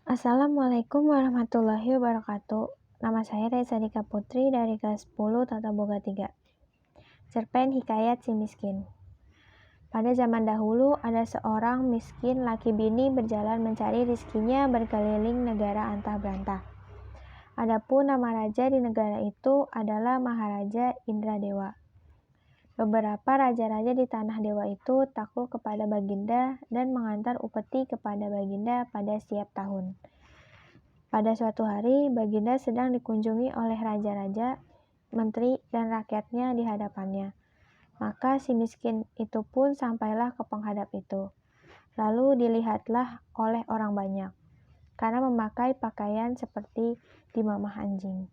Assalamualaikum warahmatullahi wabarakatuh. Nama saya Reza Dika Putri dari kelas 10 Tata Boga 3. Cerpen Hikayat Si Miskin. Pada zaman dahulu ada seorang miskin laki bini berjalan mencari rizkinya berkeliling negara antah berantah. Adapun nama raja di negara itu adalah Maharaja Indradewa. Beberapa raja-raja di tanah dewa itu takluk kepada Baginda dan mengantar upeti kepada Baginda pada setiap tahun. Pada suatu hari, Baginda sedang dikunjungi oleh raja-raja, menteri, dan rakyatnya di hadapannya. Maka si miskin itu pun sampailah ke penghadap itu. Lalu dilihatlah oleh orang banyak, karena memakai pakaian seperti dimamah anjing.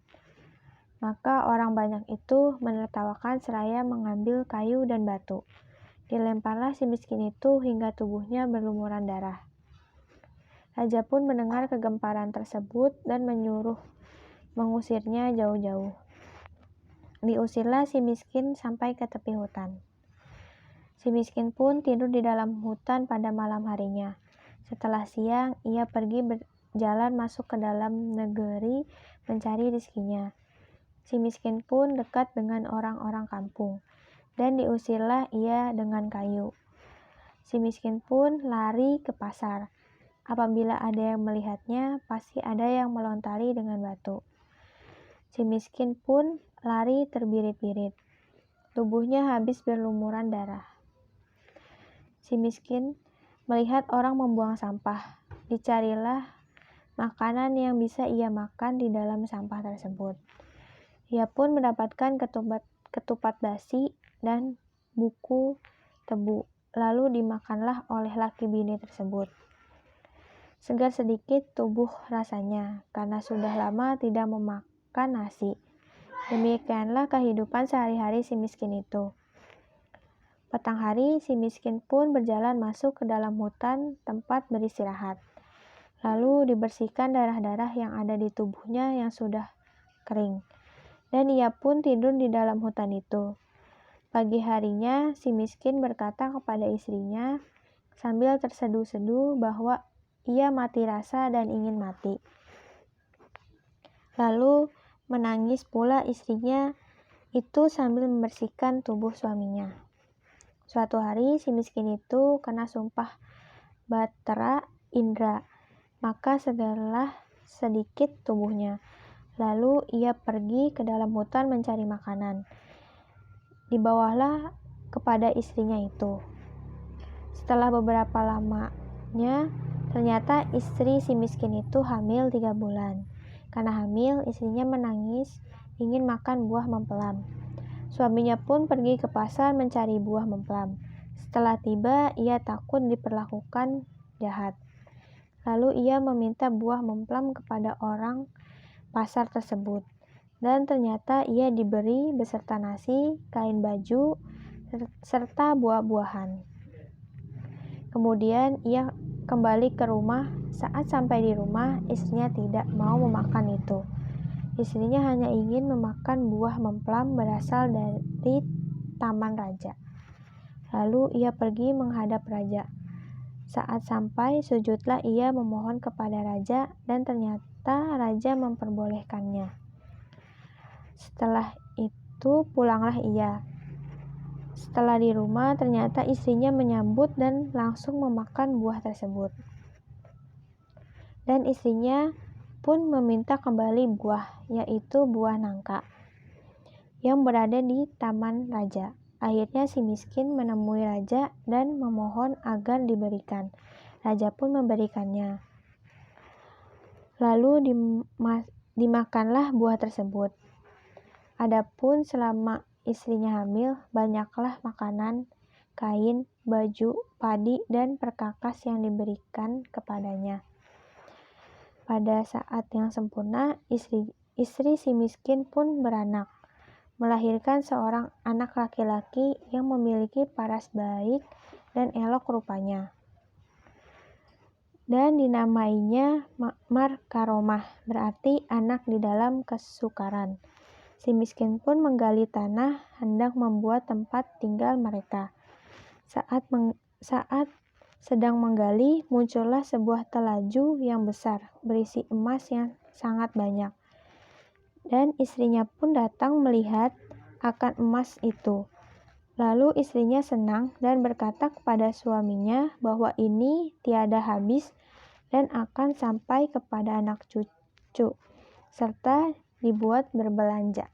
Maka orang banyak itu menertawakan seraya mengambil kayu dan batu. Dilemparlah si miskin itu hingga tubuhnya berlumuran darah. Raja pun mendengar kegemparan tersebut dan menyuruh mengusirnya jauh-jauh. Diusirlah si miskin sampai ke tepi hutan. Si miskin pun tidur di dalam hutan pada malam harinya. Setelah siang, ia pergi berjalan masuk ke dalam negeri mencari rizkinya. Si miskin pun dekat dengan orang-orang kampung, dan diusirlah ia dengan kayu. Si miskin pun lari ke pasar. Apabila ada yang melihatnya, pasti ada yang melontari dengan batu. Si miskin pun lari terbirit-birit. Tubuhnya habis berlumuran darah. Si miskin melihat orang membuang sampah. Dicarilah makanan yang bisa ia makan di dalam sampah tersebut. Ia pun mendapatkan ketupat basi dan buku tebu. Lalu dimakanlah oleh laki bini tersebut. Segar sedikit tubuh rasanya, karena sudah lama tidak memakan nasi. Demikianlah kehidupan sehari-hari si miskin itu. Petang hari, si miskin pun berjalan masuk ke dalam hutan tempat beristirahat. Lalu dibersihkan darah-darah yang ada di tubuhnya yang sudah kering. Dan ia pun tidur di dalam hutan itu. Pagi harinya, si miskin berkata kepada istrinya sambil terseduh-seduh bahwa ia mati rasa dan ingin mati. Lalu menangis pula istrinya itu sambil membersihkan tubuh suaminya. Suatu hari, si miskin itu kena sumpah Batara Indra, maka segarlah sedikit tubuhnya. Lalu ia pergi ke dalam hutan mencari makanan. Dibawalah kepada istrinya itu. Setelah beberapa lamanya, ternyata istri si miskin itu hamil 3 bulan. Karena hamil, istrinya menangis, ingin makan buah mempelem. Suaminya pun pergi ke pasar mencari buah mempelem. Setelah tiba, ia takut diperlakukan jahat. Lalu ia meminta buah mempelem kepada orang pasar tersebut, dan ternyata ia diberi beserta nasi, kain baju, serta buah-buahan. Kemudian ia kembali ke rumah. Saat sampai di rumah, istrinya tidak mau memakan itu. Istrinya hanya ingin memakan buah mempelem berasal dari taman raja. Lalu ia pergi menghadap raja. Saat sampai, sujudlah ia memohon kepada raja, dan ternyata raja memperbolehkannya. Setelah itu pulanglah ia. Setelah di rumah, ternyata istrinya menyambut dan langsung memakan buah tersebut. Dan istrinya pun meminta kembali buah, yaitu buah nangka, yang berada di taman raja. Akhirnya si miskin menemui raja dan memohon agar diberikan. Raja pun memberikannya. Lalu dimakanlah buah tersebut. Adapun selama istrinya hamil, banyaklah makanan, kain, baju, padi, dan perkakas yang diberikan kepadanya. Pada saat yang sempurna, istri si miskin pun beranak, melahirkan seorang anak laki-laki yang memiliki paras baik dan elok rupanya. Dan dinamainya Markaromah, berarti anak di dalam kesukaran. Si miskin pun menggali tanah, hendak membuat tempat tinggal mereka. Saat sedang menggali, muncullah sebuah telaju yang besar, berisi emas yang sangat banyak. Dan istrinya pun datang melihat akan emas itu. Lalu istrinya senang dan berkata kepada suaminya bahwa ini tiada habis dan akan sampai kepada anak cucu, serta dibuat berbelanja.